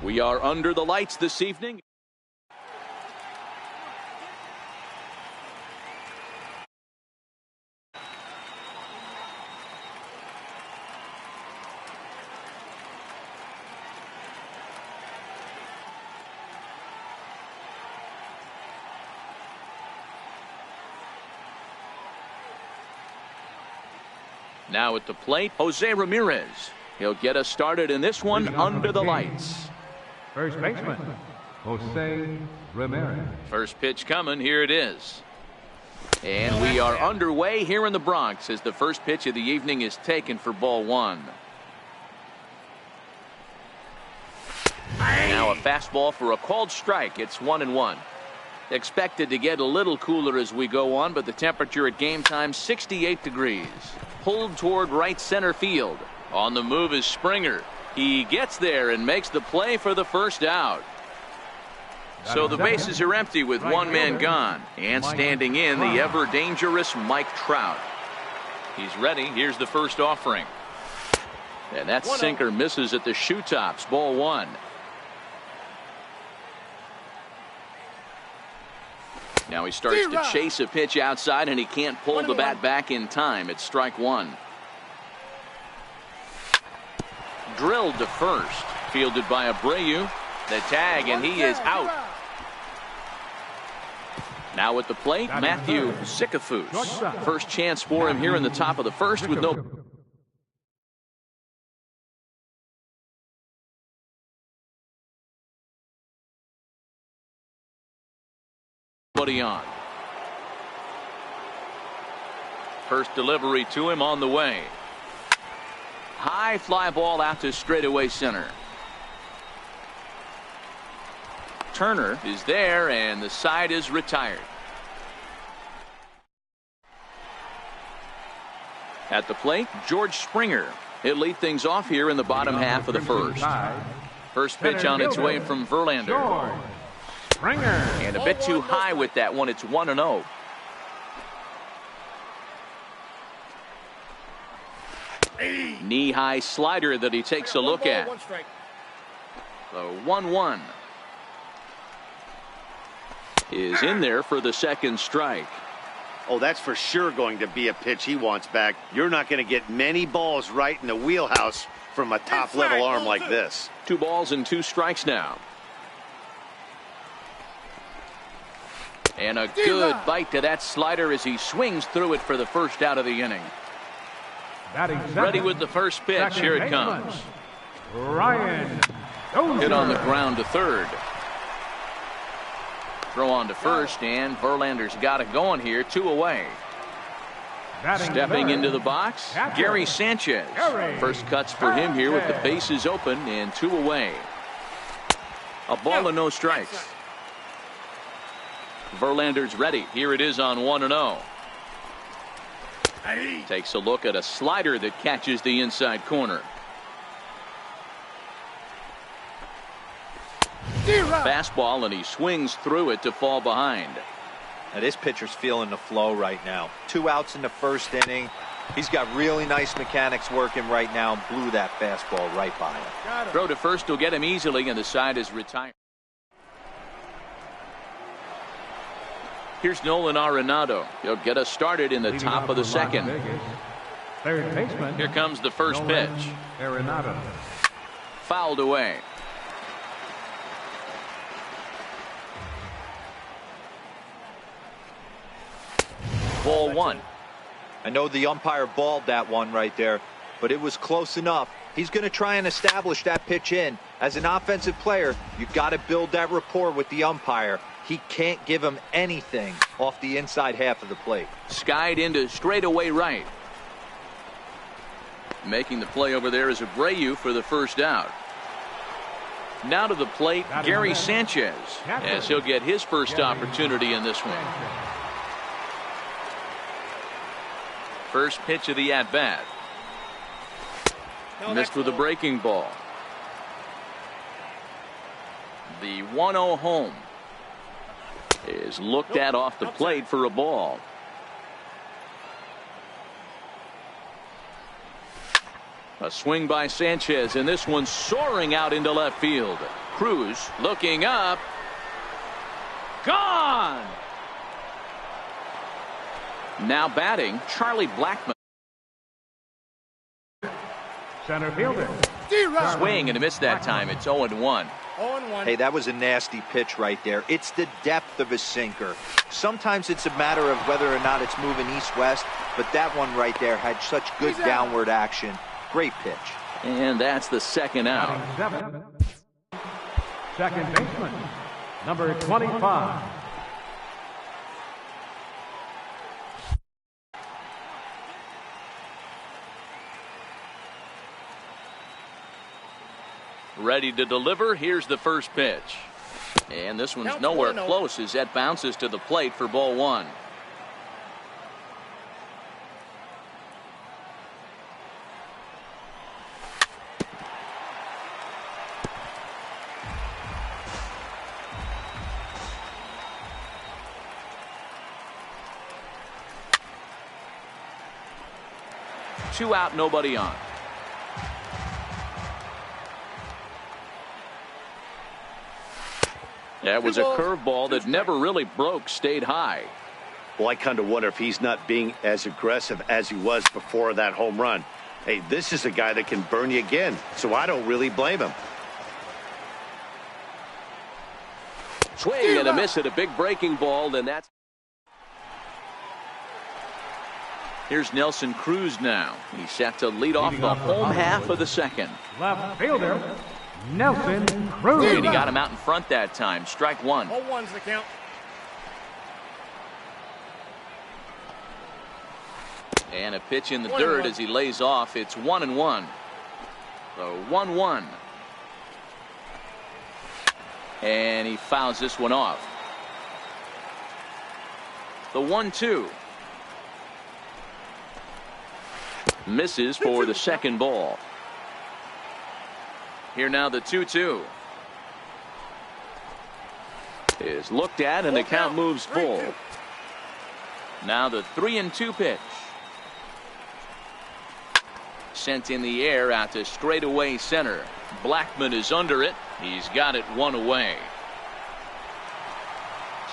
We are under the lights this evening. Now at the plate, Jose Ramirez. He'll get us started in this one under the lights. First baseman, Jose Ramirez. First pitch coming. Here it is. And we are underway here in the Bronx as the first pitch of the evening is taken for ball one. Now a fastball for a called strike. It's 1-1. Expected to get a little cooler as we go on, but the temperature at game time 68 degrees. Pulled toward right center field. On the move is Springer. He gets there and makes the play for the first out. So the bases are empty with one man gone. And standing in, the ever dangerous Mike Trout. He's ready. Here's the first offering. And that sinker misses at the shoe tops. Ball one. Now he starts to chase a pitch outside, and he can't pull the bat back in time. It's strike one. Drilled to first. Fielded by Abreu. The tag, and he is out. Now at the plate, Matthew Sikafus. First chance for him here in the top of the first with no. On. First delivery to him on the way. High fly ball out to straightaway center. Turner is there, and the side is retired. At the plate, George Springer. He'll lead things off here in the bottom half of the first. First pitch on its way from Verlander. And a bit too high with that one. It's 1-0. Knee-high slider that he takes a look at. The 1-1 is in there for the second strike. Oh, that's for sure going to be a pitch he wants back. You're not going to get many balls right in the wheelhouse from a top-level arm like this. 2 balls and 2 strikes now. And a good bite to that slider as he swings through it for the first out of the inning. Ready with the first pitch. Here it comes. Ryan hit on the ground to third. Throw on to first, and Verlander's got it going here. 2 away. Stepping into the box, Gary Sanchez. First cuts for him here with the bases open and 2 away. A ball and no strikes. Verlander's ready. Here it is on 1-0. Takes a look at a slider that catches the inside corner. Fastball, and he swings through it to fall behind. Now this pitcher's feeling the flow right now. 2 outs in the first inning. He's got really nice mechanics working right now and blew that fastball right by him. Throw to first will get him easily, and the side is retired. Here's Nolan Arenado. He'll get us started in the top of the second. Third baseman. Here comes the first pitch. Arenado. Fouled away. Ball one. I know the umpire balled that one right there, but it was close enough. He's going to try and establish that pitch in. As an offensive player, you've got to build that rapport with the umpire. He can't give him anything off the inside half of the plate. Skied into straightaway right. Making the play over there is Abreu for the first out. Now to the plate, Gary Sanchez, as he'll get his first opportunity in this one. First pitch of the at-bat. Missed with a breaking ball. The 1-0 home is looked at off the plate for a ball. A swing by Sanchez, and this one soaring out into left field. Cruz looking up. Gone. Now batting, Charlie Blackmon. Center fielder. Swing and a miss that time. It's 0-1. Hey, that was a nasty pitch right there. It's the depth of a sinker. Sometimes it's a matter of whether or not it's moving east-west, but that one right there had such good downward action. Great pitch. And that's the second out. Second baseman, number 25. Ready to deliver. Here's the first pitch. And this one's nowhere close as that bounces to the plate for ball one. Two out, nobody on. That was a curveball that never really broke, stayed high. Well, I kind of wonder if he's not being as aggressive as he was before that home run. Hey, this is a guy that can burn you again, so I don't really blame him. Swing and a miss at a big breaking ball, and that's... Here's Nelson Cruz now. He's set to lead off the home half of the second. Left fielder, Nelson Cruz. And he got him out in front that time. Strike one. 0-1's the count. And a pitch in the dirt as he lays off. It's 1-1. So 1-1. And he fouls this one off. The 1-2. Misses for the second ball. Here now the 2-2 is looked at and the count moves full. Now the 3-2 pitch. Sent in the air out to straightaway center. Blackmon is under it. He's got it one away.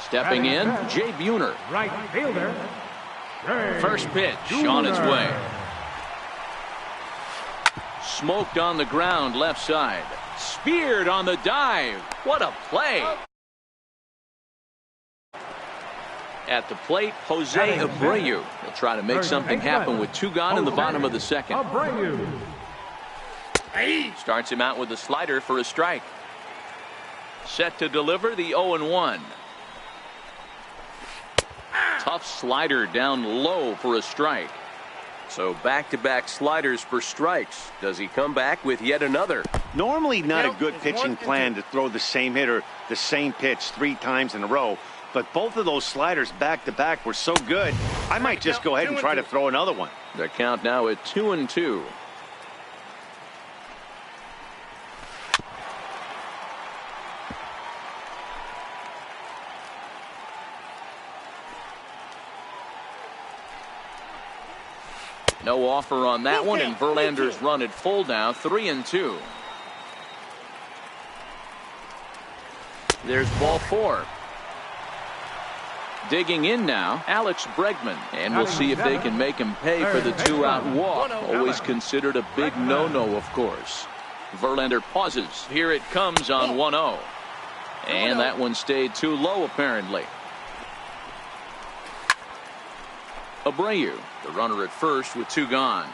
Stepping in, Jay Buhner. Right fielder. First pitch on its way. Smoked on the ground left side. Speared on the dive. What a play. At the plate, Jose Abreu. He'll try to make something happen with two gone in the bottom of the second. Abreu. Starts him out with a slider for a strike. Set to deliver the 0-1. Tough slider down low for a strike. So back-to-back sliders for strikes. Does he come back with yet another? Normally not a good pitching plan to throw the same hitter the same pitch 3 times in a row, but both of those sliders back-to-back were so good, I might just go ahead and try to throw another one. The count now at 2-2. No offer on that one, and Verlander's run at full now, 3-2. There's ball 4. Digging in now, Alex Bregman, and we'll see if they can make him pay for the 2-out walk. Always considered a big no-no, of course. Verlander pauses. Here it comes on 1-0. And that one stayed too low, apparently. Abreu, the runner at first with 2 gone.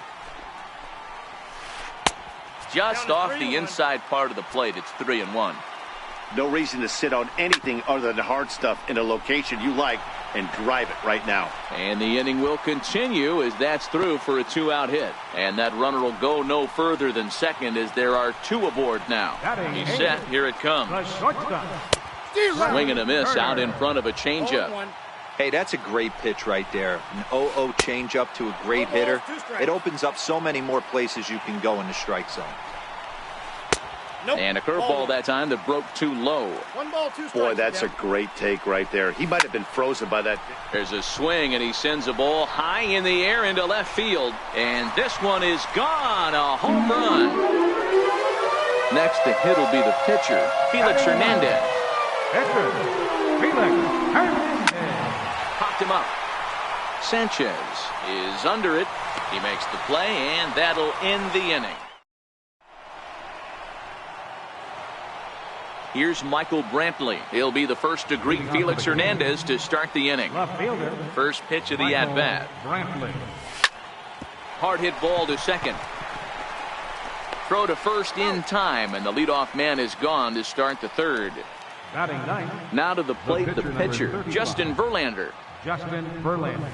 Just off the inside part of the plate, it's 3-1. No reason to sit on anything other than hard stuff in a location you like and drive it right now. And the inning will continue as that's through for a 2-out hit. And that runner will go no further than second as there are 2 aboard now. He's set. Here it comes. Swing and a miss out in front of a changeup. Hey, that's a great pitch right there. An 0-0 changeup to a great hitter. It opens up so many more places you can go in the strike zone. And a curveball that time that broke too low. 1 ball, 2 strikes. Boy, that's a great take right there. He might have been frozen by that. There's a swing, and he sends a ball high in the air into left field. And this one is gone. A home run. Next to hit will be the pitcher, Felix Hernandez. Pitcher, Felix Hernandez. Popped him up. Sanchez is under it. He makes the play, and that'll end the inning. Here's Michael Brantley. He'll be the first to greet Felix Hernandez to start the inning. Left fielder. First pitch of the at-bat. Brantley. Hard hit ball to second. Throw to first in time, and the leadoff man is gone to start the third. Batting ninth. Now to the plate, the pitcher, number 35. Justin Verlander. Justin Verlander.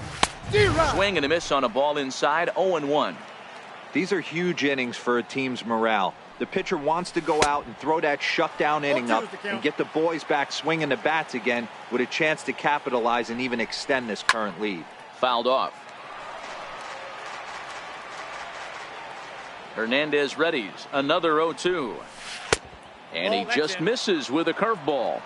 Swing and a miss on a ball inside, 0-1. These are huge innings for a team's morale. The pitcher wants to go out and throw that shutdown inning up and get the boys back swinging the bats again with a chance to capitalize and even extend this current lead. Fouled off. Hernandez readies. Another 0-2. And he just misses with a curveball.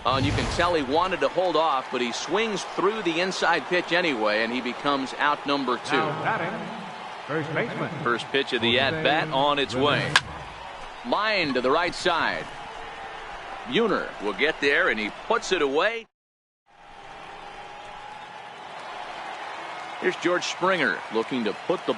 And you can tell he wanted to hold off, but he swings through the inside pitch anyway, and he becomes out number 2. Now batting, first baseman. First pitch of the at-bat on its way. Line to the right side. Buhner will get there, and he puts it away. Here's George Springer looking to put the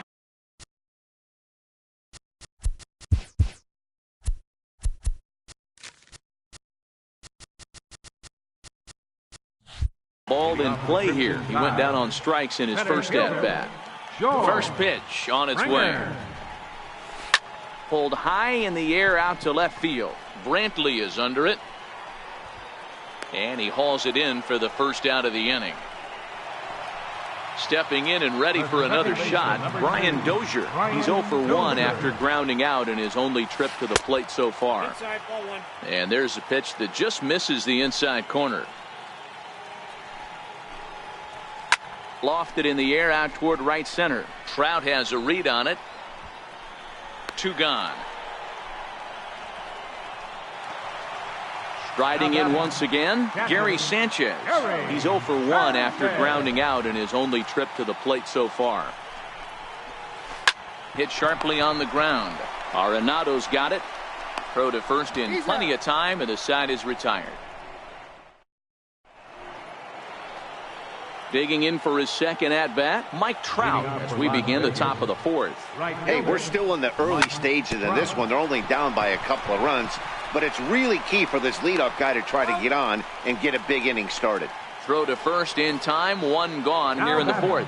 ball in play here. He went down on strikes in his first at-bat. First pitch on its way. Pulled high in the air out to left field. Brantley is under it. And he hauls it in for the first out of the inning. Stepping in and ready for another shot, Brian Dozier. He's 0 for 1 after grounding out in his only trip to the plate so far. And there's a pitch that just misses the inside corner. Lofted in the air out toward right center. Trout has a read on it. 2 gone. Striding in once again, Gary Sanchez. He's 0 for 1 after grounding out in his only trip to the plate so far. Hit sharply on the ground. Arenado's got it. Throw to first in plenty of time, and the side is retired. Digging in for his second at-bat, Mike Trout, as we begin the top of the 4th. Hey, we're still in the early stages of this one. They're only down by a couple of runs, but it's really key for this leadoff guy to try to get on and get a big inning started. Throw to first in time, 1 gone here in the 4th.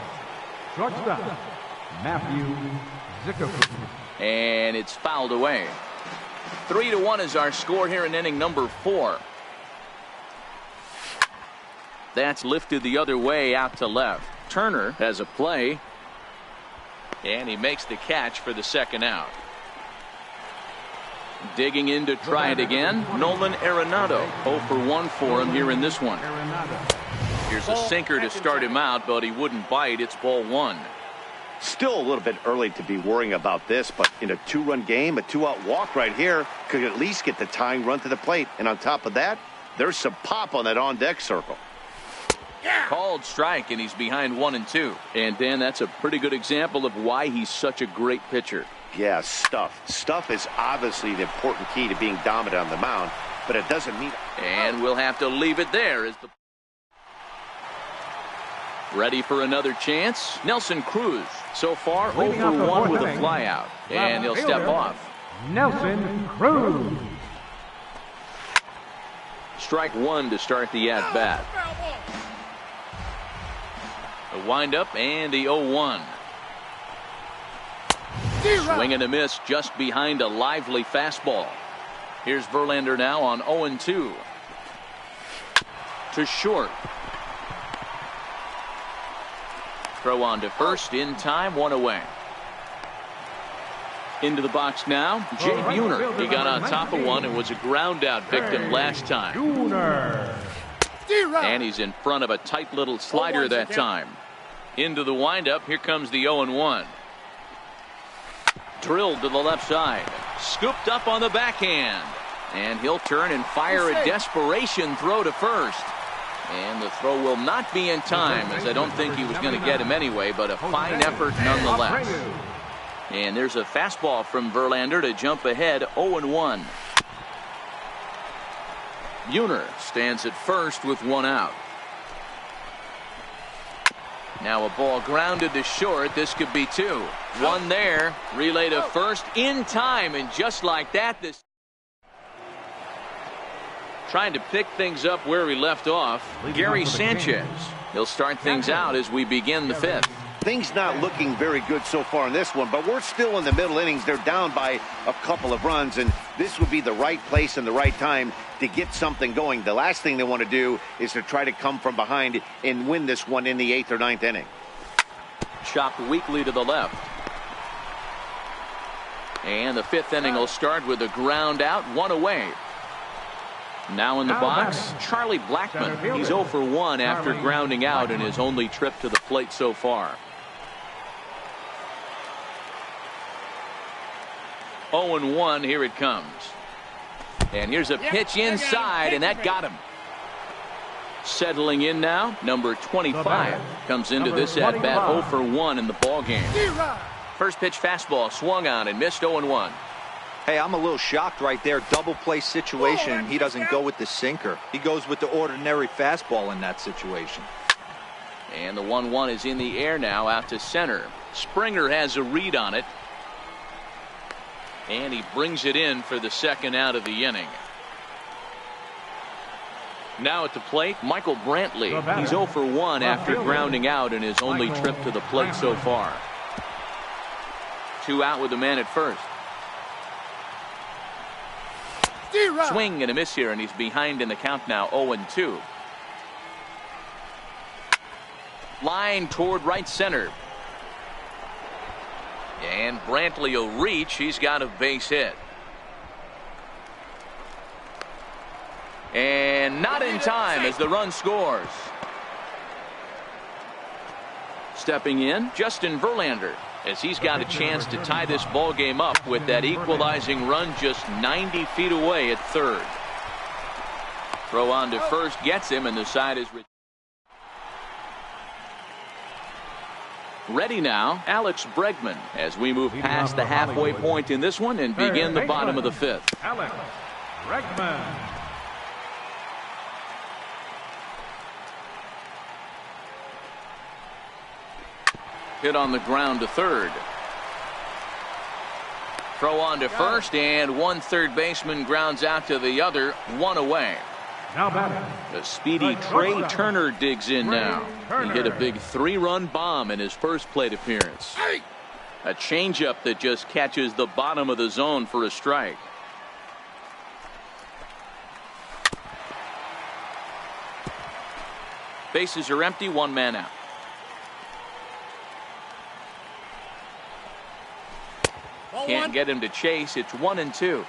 Shortstop, Matthew Zickover. And it's fouled away. 3-1 is our score here in inning number 4. That's lifted the other way out to left. Turner has a play. And he makes the catch for the second out. Digging in to try it again, Nolan Arenado. 0 for 1 for him here in this one. Here's a sinker to start him out, but he wouldn't bite. It's ball 1. Still a little bit early to be worrying about this, but in a 2-run game, a 2-out walk right here could at least get the tying run to the plate. And on top of that, there's some pop on that on-deck circle. Called strike, and he's behind 1 and 2. And Dan, that's a pretty good example of why he's such a great pitcher. Yeah, stuff is obviously the important key to being dominant on the mound, but it doesn't mean. And we'll have to leave it there as the ready for another chance. Nelson Cruz so far 0 for 1 with a flyout, and he'll step off. Nelson Cruz. Strike 1 to start the at-bat. The windup and the 0-1. Swing and a miss just behind a lively fastball. Here's Verlander now on 0-2. To short. Throw on to first in time, 1 away. Into the box now, Jay Buhner. He got on top of one and was a ground out victim last time. And he's in front of a tight little slider that time. Into the windup, here comes the 0-1. Drilled to the left side. Scooped up on the backhand. And he'll turn and fire a desperation throw to first. And the throw will not be in time, as I don't think he was going to get him anyway, but a fine effort nonetheless. And there's a fastball from Verlander to jump ahead 0-1. Buhner stands at first with one out. Now a ball grounded to short. This could be two. One there. Relay to first in time, and just like that, this trying to pick things up where we left off. Gary Sanchez. He'll start things out as we begin the fifth. Things not looking very good so far in this one, but we're still in the middle innings. They're down by a couple of runs, and this would be the right place and the right time to get something going. The last thing they want to do is to try to come from behind and win this one in the 8th or 9th inning. Chopped weakly to the left. And the 5th inning will start with a ground out, one away. Now in the box, Charlie Blackmon. He's 0 for 1 after grounding out in his only trip to the plate so far. 0-1, here it comes. And here's a pitch inside, and that got him. Settling in now, number 25 comes into this at bat 0 for 1 in the ball game. First pitch fastball swung on and missed 0-1. Hey, I'm a little shocked right there. Double play situation. He doesn't go with the sinker. He goes with the ordinary fastball in that situation. And the 1-1 is in the air now out to center. Springer has a read on it. And he brings it in for the second out of the inning. Now at the plate, Michael Brantley. He's 0 for 1 after grounding out in his only trip to the plate so far. 2 out with the man at first. Swing and a miss here, and he's behind in the count now, 0-2. Line toward right center. And Brantley will reach. He's got a base hit. And not in time as the run scores. Stepping in, Justin Verlander, as he's got a chance to tie this ball game up with that equalizing run just 90 feet away at third. Throw on to first gets him, and the side is ready now. Alex Bregman as we move past the halfway point in this one and begin the bottom of the 5th. Alex Bregman. Hit on the ground to third. Throw on to first, and one third baseman grounds out to the other, one away. Now batting. The speedy Trey Turner digs in now. He hit a big 3-run bomb in his first plate appearance. A changeup that just catches the bottom of the zone for a strike. Bases are empty, one man out. Can't get him to chase. It's 1-2.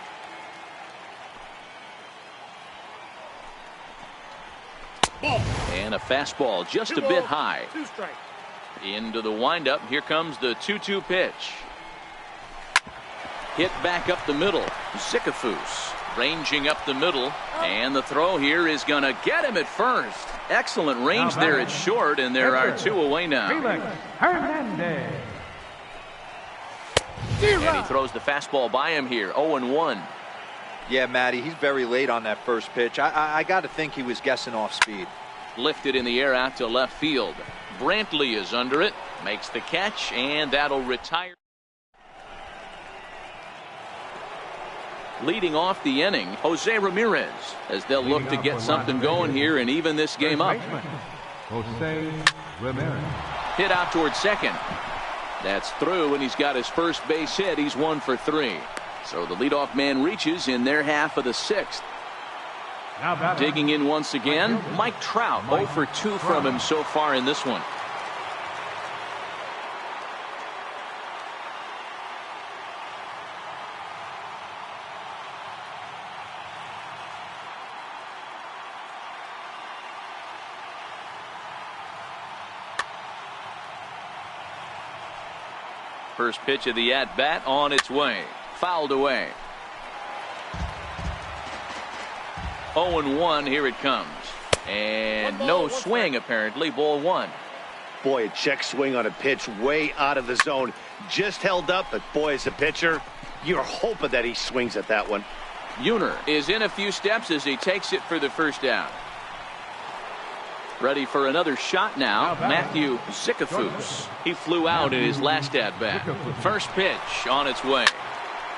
And a fastball just a bit high. Into the windup. Here comes the 2-2 pitch. Hit back up the middle. Zickafoose ranging up the middle. And the throw here is going to get him at first. Excellent range there at short, and there are 2 away now. Hernandez. And he throws the fastball by him here. 0-1. Yeah, Matty, he's very late on that first pitch. I got to think he was guessing off speed. Lifted in the air out to left field. Brantley is under it. Makes the catch, and that'll retire. Leading off the inning, Jose Ramirez, as they'll look to get something going here and even this game up. Jose Ramirez. Hit out towards second. That's through, and he's got his first base hit. He's 1 for 3. So the leadoff man reaches in their half of the 6th. Digging in once again, Mike Trout. 0 for 2 from him so far in this one. First pitch of the at-bat on its way. Fouled away. 0-1, here it comes. And no swing, apparently. Ball one. Boy, a check swing on a pitch way out of the zone. Just held up, but boy, as a pitcher, you're hoping that he swings at that one. Buhner is in a few steps as he takes it for the first down. Ready for another shot now, Matthew Zicafus. He flew out in his last at-bat. First pitch on its way.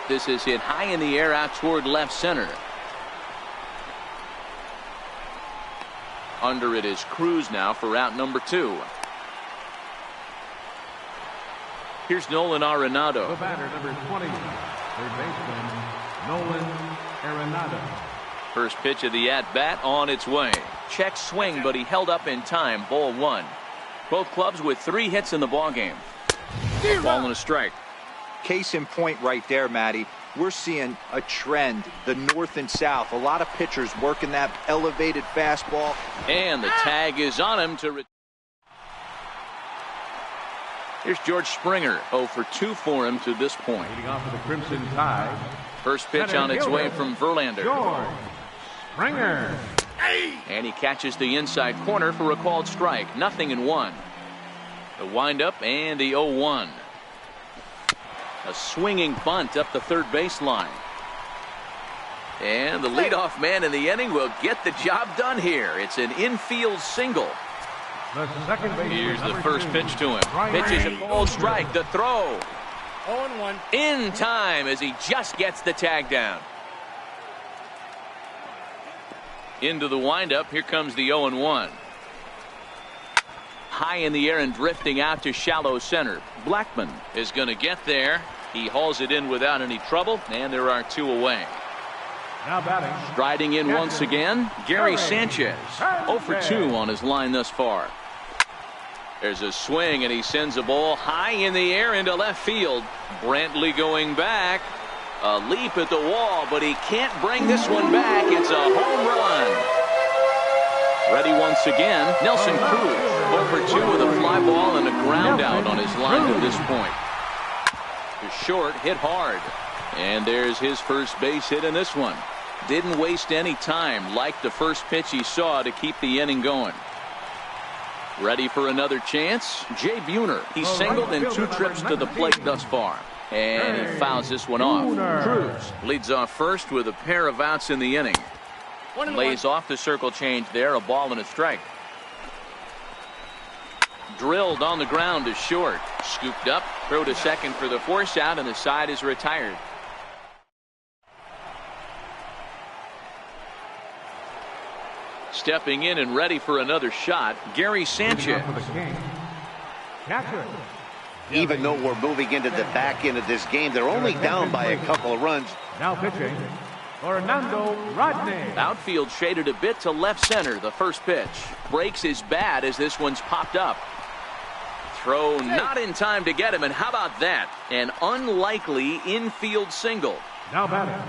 This is hit high in the air out toward left center. Under it is Cruz now for out number 2. Here's Nolan Arenado. The batter, number 20, third baseman, Nolan Arenado. First pitch of the at-bat on its way. Check swing, but he held up in time. Ball one. Both clubs with 3 hits in the ballgame. Ball and a strike. Case in point right there, Matty. We're seeing a trend, the north and south. A lot of pitchers working that elevated fastball. And the tag is on him to... Here's George Springer. 0 for 2 for him to this point. Leading off for the Crimson Tide. First pitch on its way from Verlander. George Springer. And he catches the inside corner for a called strike. 0-1. The windup and the 0-1. A swinging bunt up the third baseline. And the leadoff man in the inning will get the job done here. It's an infield single. The second baseman, Here's the number first 2, pitch to him. Ryan Pitches a called strike. The throw. 0-1. In time as he just gets the tag down. Into the windup. Here comes the 0-1. High in the air and drifting out to shallow center. Blackman is going to get there. He hauls it in without any trouble, and there are 2 away. Now batting. Striding in once again, Gary Sanchez. 0 for 2 on his line thus far. There's a swing, and he sends a ball high in the air into left field. Brantley going back. A leap at the wall, but he can't bring this one back. It's a home run. Ready once again, Nelson Cruz. 0 for 2 with a fly ball and a ground out on his line to this point. To short, hit hard. And there's his first base hit in this one. Didn't waste any time, like the first pitch he saw, to keep the inning going. Ready for another chance? Jay Buhner. He's singled in 2 trips to the plate thus far. And he fouls this one off. Cruz leads off first with a pair of outs in the inning. Lays off the circle change there, a ball and a strike. Drilled on the ground to short. Scooped up, throw to second for the force out, and the side is retired. Stepping in and ready for another shot, Gary Sanchez. Even though we're moving into the back end of this game, they're only down by a couple of runs. Now pitching, Fernando Rodney. Outfield shaded a bit to left center. The first pitch breaks his bat as this one's popped up. Throw not in time to get him, and how about that? An unlikely infield single. Now batting.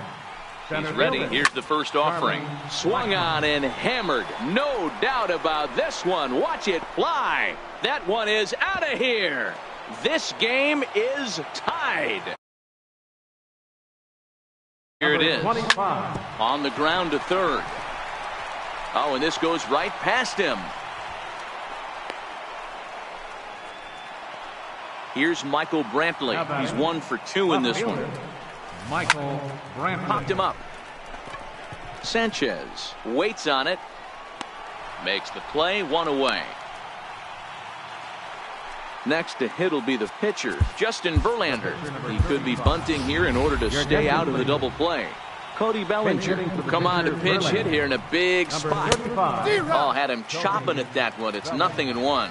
He's ready. Here's the first offering. Swung on and hammered. No doubt about this one. Watch it fly. That one is out of here. This game is tied. Here it is. 25. On the ground to third. Oh, and this goes right past him. Here's Michael Brantley. He's 1 for 2 in this one. Michael Brantley. Popped him up. Sanchez waits on it. Makes the play, 1 away. Next to hit will be the pitcher, Justin Verlander. He could be bunting here in order to stay out of the double play. Cody Bellinger will come on to pinch hit here in a big spot. Oh, had him chopping at that one. It's 0-1.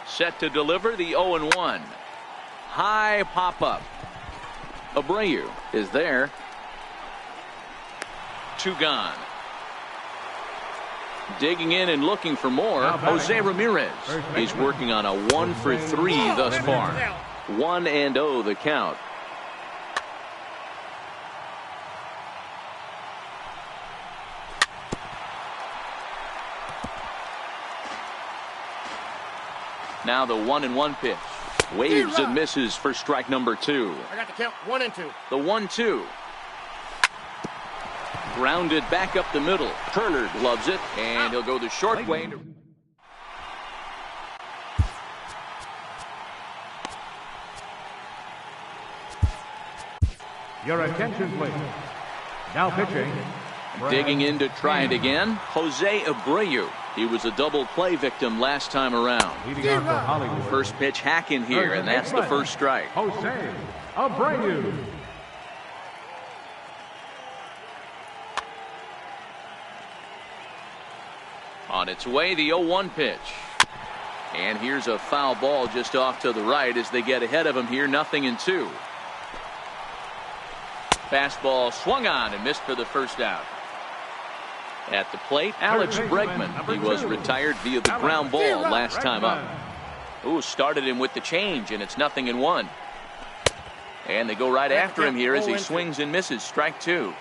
Set to deliver the 0-1. High pop-up. Abreu is there. 2 gone. Digging in and looking for more, Jose Ramirez. He's working on a 1 for 3 thus far. 1-0 the count. Now the 1-1 pitch. Waves and misses for strike number 2. I got the count. 1 and 2. The 1-2. Grounded back up the middle. Turner gloves it, and he'll go the short way. Your attention, please. Now pitching. Digging in to try it again, Jose Abreu. He was a double play victim last time around. Leading out for Hollywood. First pitch hack in here, and that's the first strike. Jose Abreu. On its way, the 0-1 pitch. And here's a foul ball just off to the right as they get ahead of him here, 0-2. Fastball swung on and missed for the first out. At the plate, Alex Bregman. He was retired via the ground ball last time up. Ooh, started him with the change, and it's 0-1. And they go right after him here as he swings and misses. Strike two.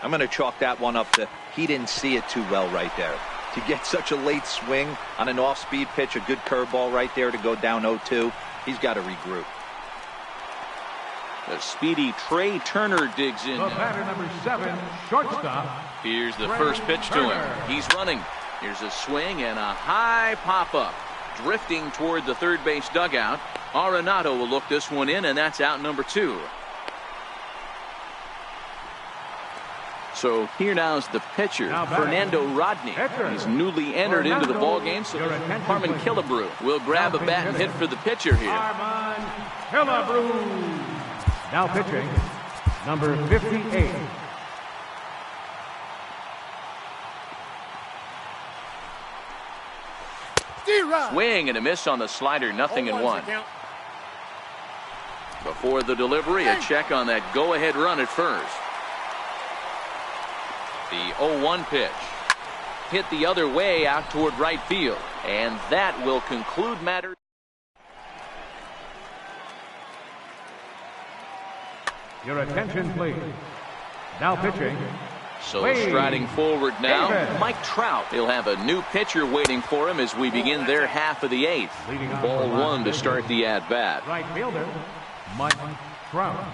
I'm going to chalk that one up to he didn't see it too well right there. To get such a late swing on an off-speed pitch, a good curveball right there to go down 0-2, he's got to regroup. The speedy Trey Turner digs in. The batter, number 7, shortstop. Here's the first pitch to him. He's running. Here's a swing and a high pop-up. Drifting toward the third base dugout. Arenado will look this one in, and that's out number 2. So here now is the pitcher, Fernando Rodney. He's newly entered into the ballgame, so Harmon Killebrew will grab a bat and hit for the pitcher here. Harmon Killebrew. Now pitching, number 58. Swing and a miss on the slider, 0-1. Before the delivery, a check on that go-ahead run at first. The 0-1 pitch. Hit the other way out toward right field. And that will conclude matters. Your attention, please. Now pitching. So striding forward now, Mike Trout. He'll have a new pitcher waiting for him as we begin their half of the 8th. Ball 1 to start the at-bat. Right fielder, Mike Trout.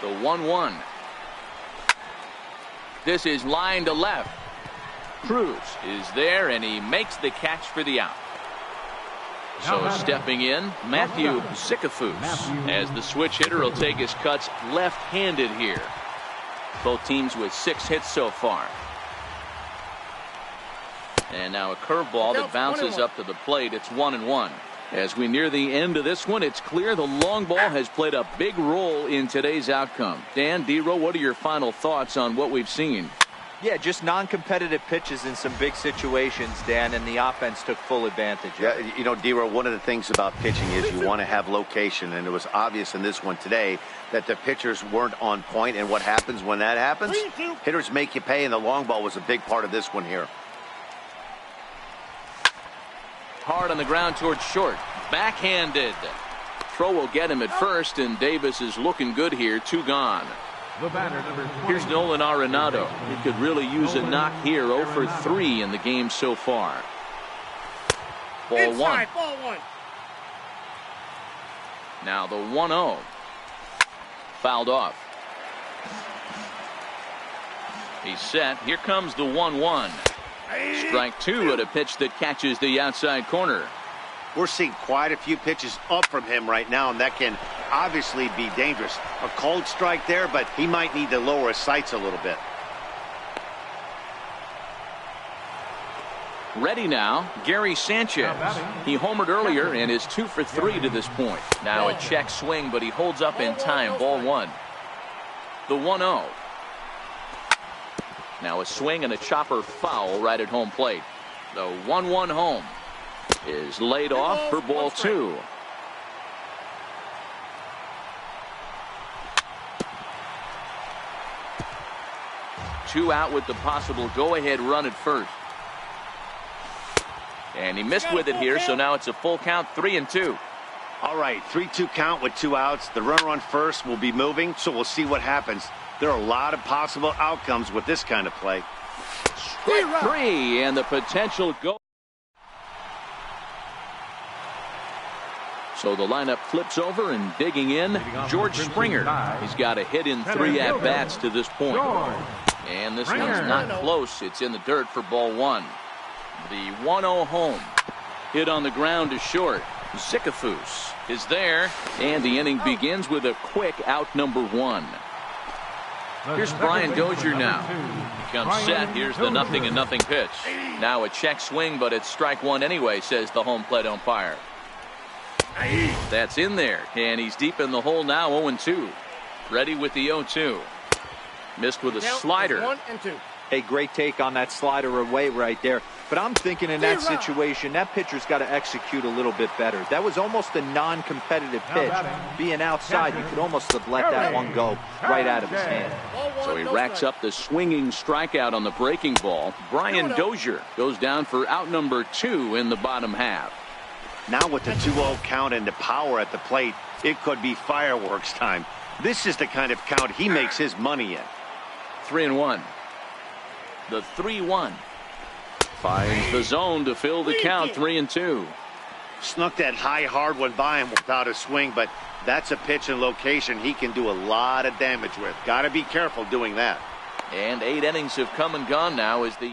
The 1-1. This is line to left. Cruz is there, and he makes the catch for the out. So stepping in, Matthew Sikafus, as the switch hitter will take his cuts left-handed here. Both teams with 6 hits so far. And now a curveball that bounces up to the plate. It's 1-1. As we near the end of this one, it's clear the long ball has played a big role in today's outcome. Dan, D-Row, what are your final thoughts on what we've seen? Yeah, just non-competitive pitches in some big situations, Dan, and the offense took full advantage. Yeah, you know, D-Row, one of the things about pitching is you want to have location, and it was obvious in this one today that the pitchers weren't on point, and what happens when that happens? Hitters make you pay, and the long ball was a big part of this one here. Hard on the ground towards short. Backhanded. Throw will get him at first, and Davis is looking good here. 2 gone. The batter, number 20. Here's Nolan Arenado. He could really use a knock here. 0 for 3 in the game so far. Ball 1. Now the 1-0. Fouled off. He's set. Here comes the 1-1. Strike 2 at a pitch that catches the outside corner. We're seeing quite a few pitches up from him right now, and that can obviously be dangerous. A cold strike there, but he might need to lower his sights a little bit. Ready now, Gary Sanchez. He homered earlier and is 2 for 3 to this point. Now a check swing, but he holds up in time. Ball 1. The 1-0. Now a swing and a chopper foul right at home plate. The 1-1 home is laid off for ball 2. Two out with the possible go-ahead run at first. And he missed with it here, so now it's a full count, 3-2. All right, 3-2 count with 2 outs. The runner on first will be moving, so we'll see what happens. There are a lot of possible outcomes with this kind of play. Strike 3, and the potential go. So the lineup flips over, and digging in, George Springer. He's got a hit in 3 at-bats to this point. And this one's not close. It's in the dirt for ball 1. The 1-0 home. Hit on the ground to short. Zicafus is there, and the inning begins with a quick out number 1. Here's Brian Dozier now. He comes set. Here's the 0-0 pitch. Now a check swing, but it's strike 1 anyway, says the home plate umpire. That's in there, and he's deep in the hole now. 0-2. Ready with the 0-2. Missed with a slider. 1 and 2. A great take on that slider away right there. But I'm thinking in that situation, that pitcher's got to execute a little bit better. That was almost a non-competitive pitch. Being outside, you could almost have let that one go right out of his hand. So he racks up the swinging strikeout on the breaking ball. Brian Dozier goes down for out number 2 in the bottom half. Now with the 2-0 count and the power at the plate, it could be fireworks time. This is the kind of count he makes his money in. 3-1. The 3-1. Finds the zone to fill the count. 3-2. Snuck that high hard one by him without a swing, but that's a pitch and location he can do a lot of damage with. Got to be careful doing that. And 8 innings have come and gone now as the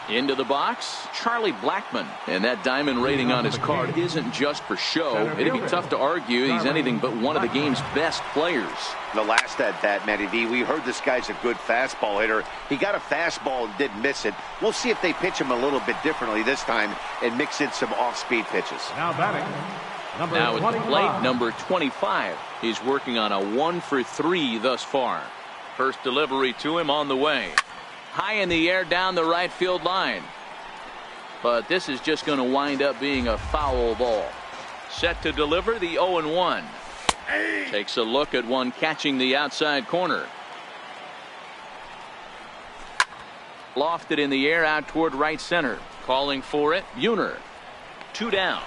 into the box, Charlie Blackmon. And that diamond rating on his card isn't just for show. It'd be tough to argue he's anything but one of the game's best players. The last at bat, Matty D, we heard this guy's a good fastball hitter. He got a fastball and didn't miss it. We'll see if they pitch him a little bit differently this time and mix in some off-speed pitches. Now batting, now at the plate, number 25. He's working on a 1-for-3 thus far. First delivery to him on the way. High in the air down the right field line. But this is just going to wind up being a foul ball. Set to deliver the 0-1. Takes a look at one catching the outside corner. Lofted in the air out toward right center. Calling for it, Buhner. 2 down.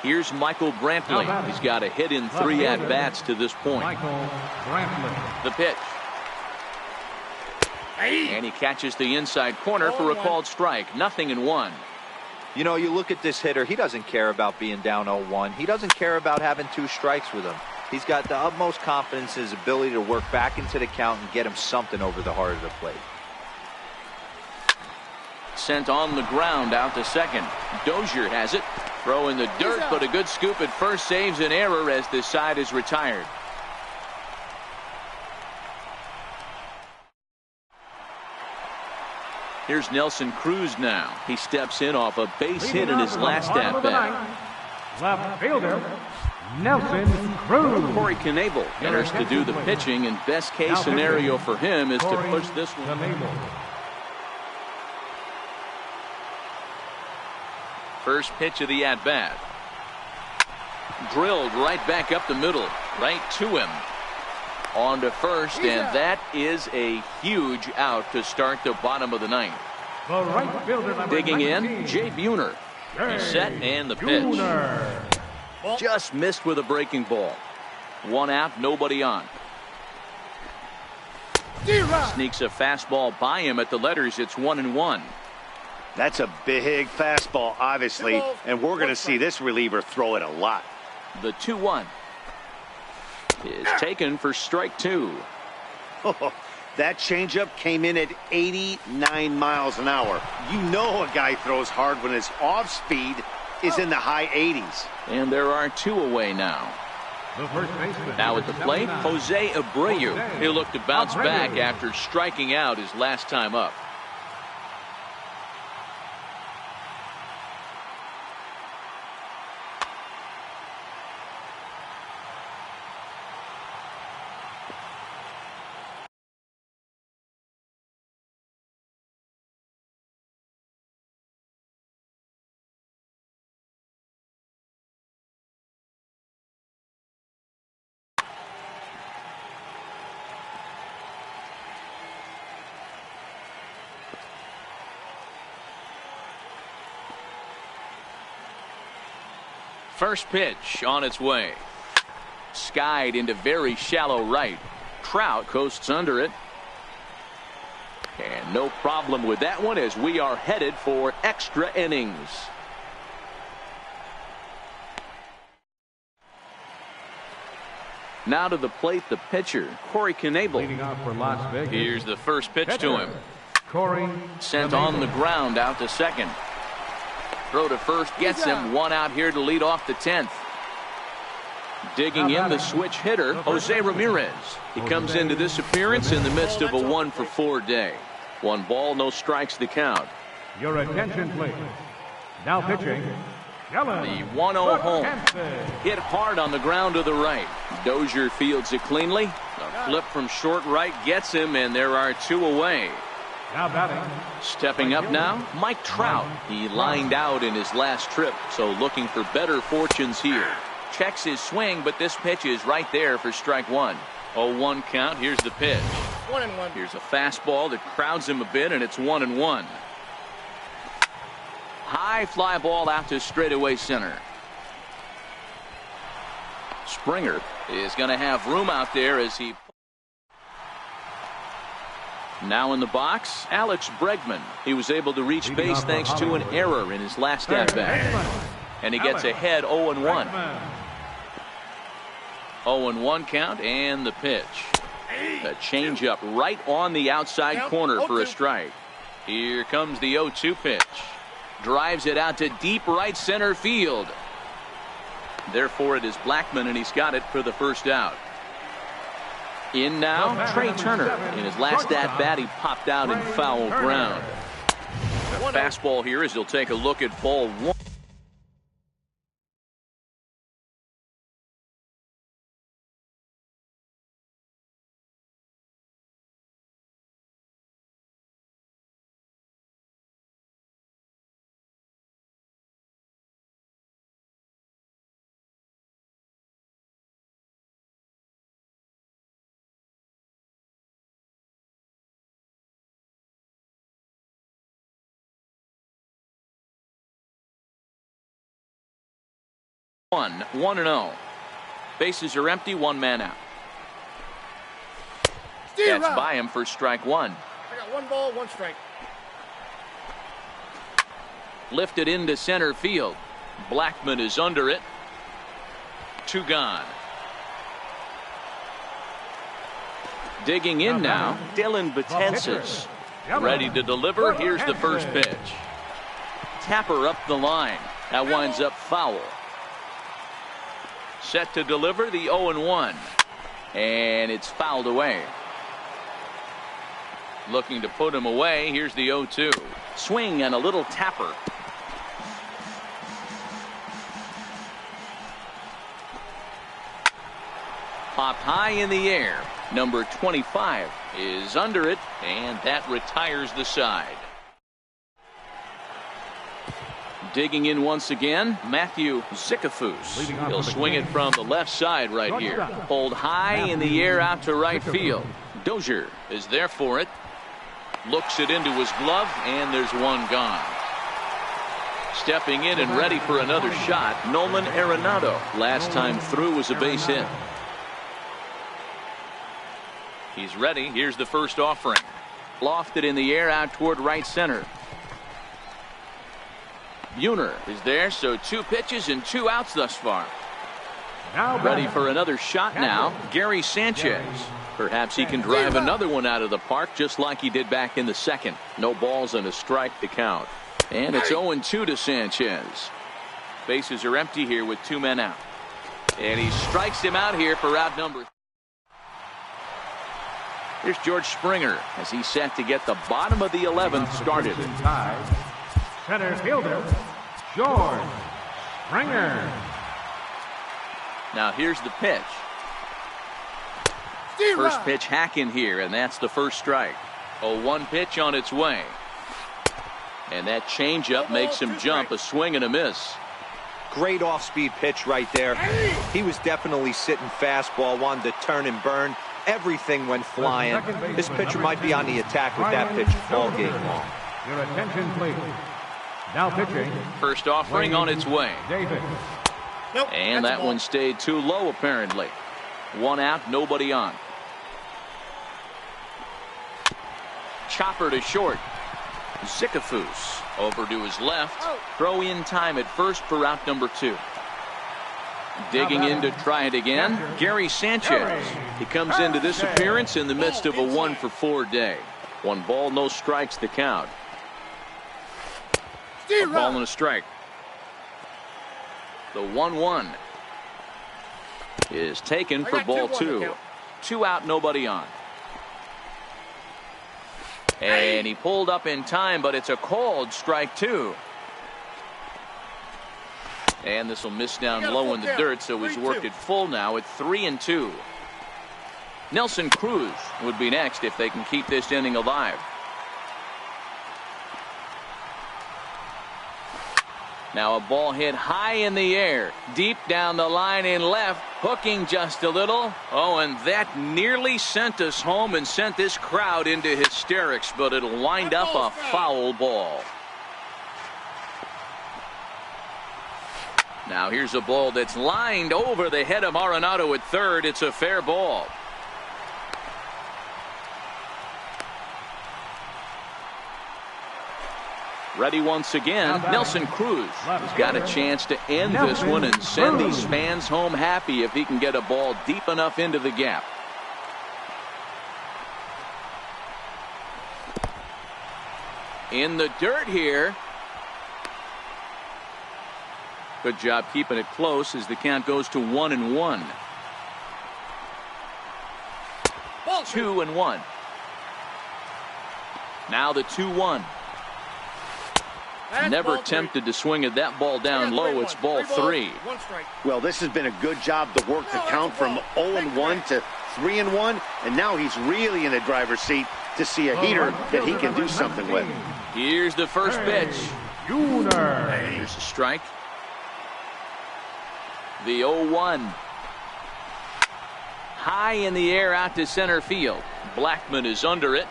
Here's Michael Brantley. He's got a hit in 3 at-bats to this point. Michael Brantley. The pitch. And he catches the inside corner for a called strike. 0-1. You know, you look at this hitter, he doesn't care about being down 0-1. He doesn't care about having 2 strikes with him. He's got the utmost confidence in his ability to work back into the count and get him something over the heart of the plate. Sent on the ground out to second. Dozier has it. Throw in the dirt, but a good scoop at first saves an error as this side is retired. Here's Nelson Cruz now. He steps in off a base hit in his last at-bat. Left fielder, Nelson Cruz. Corey Knebel enters to do the pitching, and best case scenario for him is to push this one. First pitch of the at-bat. Drilled right back up the middle, right to him. On to first, and that is a huge out to start the bottom of the 9th. The right fielder, digging in, Jay Buhner. He's set, and the pitch. Just missed with a breaking ball. 1 out, nobody on. Sneaks a fastball by him at the letters. It's 1-1. That's a big fastball, obviously, and we're going to see this reliever throw it a lot. The 2-1 is taken for strike 2. That changeup came in at 89 miles an hour. You know a guy throws hard when his off speed is in the high 80s. And there are 2 away now. Now at the plate, Jose Abreu. He'll look to bounce back after striking out his last time up. First pitch on its way. Skied into very shallow right. Trout coasts under it. And no problem with that one as we are headed for extra innings. Now to the plate, the pitcher, Corey Knebel. Leading off for Las Vegas. Here's the first pitch to him. Corey Sent on the ground out to second. Throw to first gets him. One out here to lead off the 10th. Digging in the switch hitter, Jose Ramirez. He comes into this appearance in the midst of a 1-for-4 day. 1 ball, no strikes to count. Your attention, please. Now pitching. The 1-0 home. Hit hard on the ground to the right. Dozier fields it cleanly. A flip from short right gets him, and there are 2 away. Now batting. Stepping up now, Mike Trout. He lined out in his last trip, so looking for better fortunes here. Checks his swing, but this pitch is right there for strike 1. 0-1 count. Here's the pitch. 1-1. Here's a fastball that crowds him a bit, and it's 1-1. High fly ball out to straightaway center. Springer is going to have room out there as he. Now in the box, Alex Bregman. He was able to reach base thanks to an error in his last at-bat. And he gets ahead 0-1. 0-1 count and the pitch. A changeup right on the outside corner for a strike. Here comes the 0-2 pitch. Drives it out to deep right center field. Therefore it is Blackmon, and he's got it for the first out. In now, Trey Turner. In his last at-bat, he popped out in foul ground. The fastball here as he'll take a look at ball 1. One 1-0. Bases are empty, 1 man out. That's by him for strike 1. I got 1 ball, 1 strike. Lifted into center field. Blackmon is under it. 2 gone. Digging in now, Dylan Betances. Ready to deliver. Here's the first pitch. Tapper up the line. That winds up foul. Set to deliver the 0-1. And it's fouled away. Looking to put him away. Here's the 0-2. Swing and a little tapper. Popped high in the air. Number 25 is under it, and that retires the side. Digging in once again, Matthew Zickafoose. He'll swing it from the left side right here. Pulled high in the air out to right field. Dozier is there for it. Looks it into his glove, and there's 1 gone. Stepping in and ready for another shot, Nolan Arenado. Last time through was a base hit. He's ready. Here's the first offering. Lofted in the air out toward right center. Buhner is there, so 2 pitches and 2 outs thus far. Ready for another shot now, Gary Sanchez. Perhaps he can drive another one out of the park just like he did back in the second. No balls and a strike to count. And it's 0-2 to Sanchez. Bases are empty here with 2 men out. And he strikes him out here for out number. Here's George Springer as he's set to get the bottom of the 11th started. Center fielder, George Springer. Now here's the pitch. First pitch hack in here, and that's the first strike. 0-1 pitch on its way. And that changeup makes him jump. A swing and a miss. Great off-speed pitch right there. He was definitely sitting fastball, wanted to turn and burn. Everything went flying. This pitcher might be on the attack with that pitch all game long. Your attention, please. Now pitching. First offering on its way. David. And that one stayed too low apparently. 1 out, nobody on. chopper to short. Zicafus over to his left. Throw in time at first for out number 2. Digging in to try it again, Gary Sanchez. He comes into this appearance in the midst of a 1-for-4 day. 1 ball, no strikes to count. A ball and a strike. The 1-1 is taken for ball 2. 2 out, nobody on. And he pulled up in time, but it's a called strike 2. And this will miss down low in the dirt, so he's worked it full now at 3-2. Nelson Cruz would be next if they can keep this inning alive. Now a ball hit high in the air, deep down the line in left, hooking just a little. Oh, and that nearly sent us home and sent this crowd into hysterics, but it'll wind up a foul ball. Now here's a ball that's lined over the head of Arenado at third. It's a fair ball. Ready once again, Nelson Cruz has got a chance to end this one and send these fans home happy if he can get a ball deep enough into the gap. In the dirt here. Good job keeping it close as the count goes to 1-1. 2-1. Now the 2-1. Never tempted to swing at that ball down low. It's ball 3. Well, this has been a good job to work the count from 0-1 to 3-1, and now he's really in the driver's seat to see a heater that he can do something with. Here's the first pitch. Here's a strike. The 0-1. High in the air out to center field. Blackman is under it.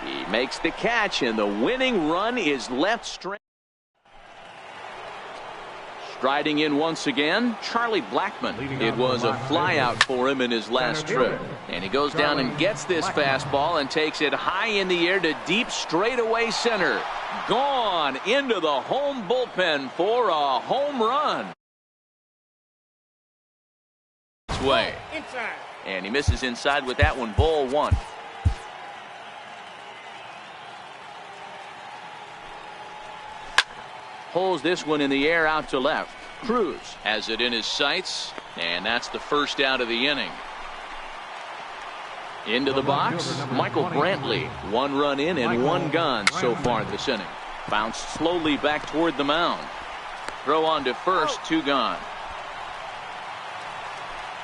He makes the catch, and the winning run is left straight. Striding in once again, Charlie Blackman. It was a flyout for him in his last trip. And he goes down and gets this fastball and takes it high in the air to deep straightaway center. Gone into the home bullpen for a home run. Way. And he misses inside with that one. Ball 1. Pulls this one in the air out to left. Cruz has it in his sights, and that's the first out of the inning. Into the box, Michael Brantley. 1 run in and 1 gone so far this inning. Bounced slowly back toward the mound. Throw on to first, 2 gone.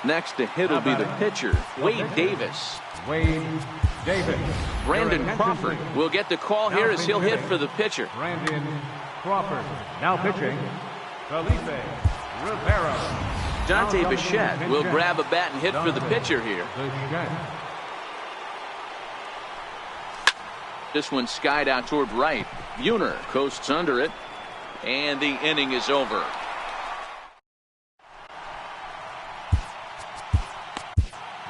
Next to hit will be the pitcher, Wade Davis. Brandon Crawford will get the call here as he'll hit for the pitcher. Brandon Crawford now pitching. Felipe Rivera. Dante Bichette will grab a bat and hit for the pitcher here. This one skied out toward right. Buhner coasts under it, and the inning is over.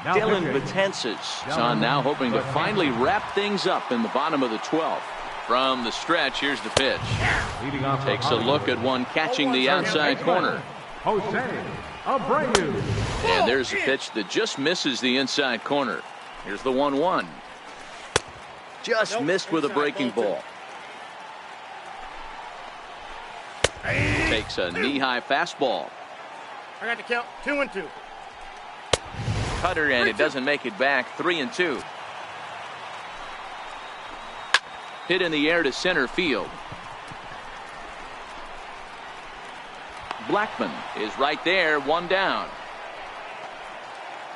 Dylan Betances is on now, hoping to finally wrap things up in the bottom of the 12th. From the stretch, here's the pitch. Takes a look at one catching the outside corner. And there's a pitch that just misses the inside corner. Here's the 1-1. Just missed with a breaking ball. Takes a knee-high fastball. I got to count 2-2. Cutter, and it doesn't make it back. 3-2. Hit in the air to center field. Blackman is right there, 1 down.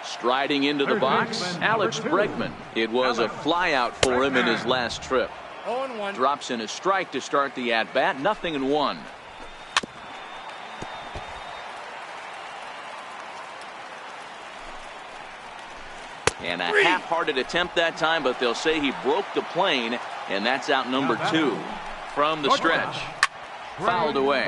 Striding into the box, Alex Bregman. It was a flyout for him in his last trip. 0-1. Drops in a strike to start the at-bat. 0-1. And a half-hearted attempt that time, but they'll say he broke the plane, and that's out number 2. From the stretch. Fouled away.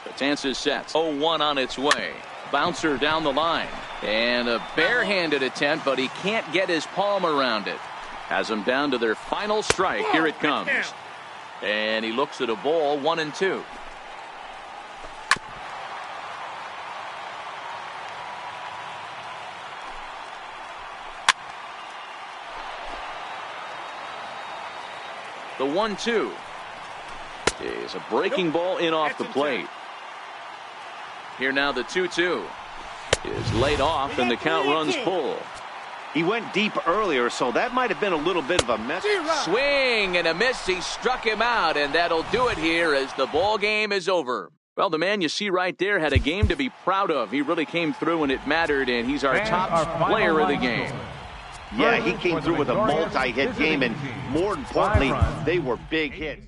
Betances sets. 0-1 on its way. bouncer down the line. And a barehanded attempt, but he can't get his palm around it. Has them down to their final strike. Here it comes. And he looks at a ball, 1-2. The 1-2 is a breaking ball in off the plate. Here now the 2-2 is laid off and the count runs full. He went deep earlier, so that might have been a little bit of a mess. Swing and a miss. He struck him out, and that'll do it here as the ball game is over. Well, the man you see right there had a game to be proud of. He really came through when it mattered, and he's our top player of the game. Yeah, he came through with a multi-hit game, and more importantly, they were big hits.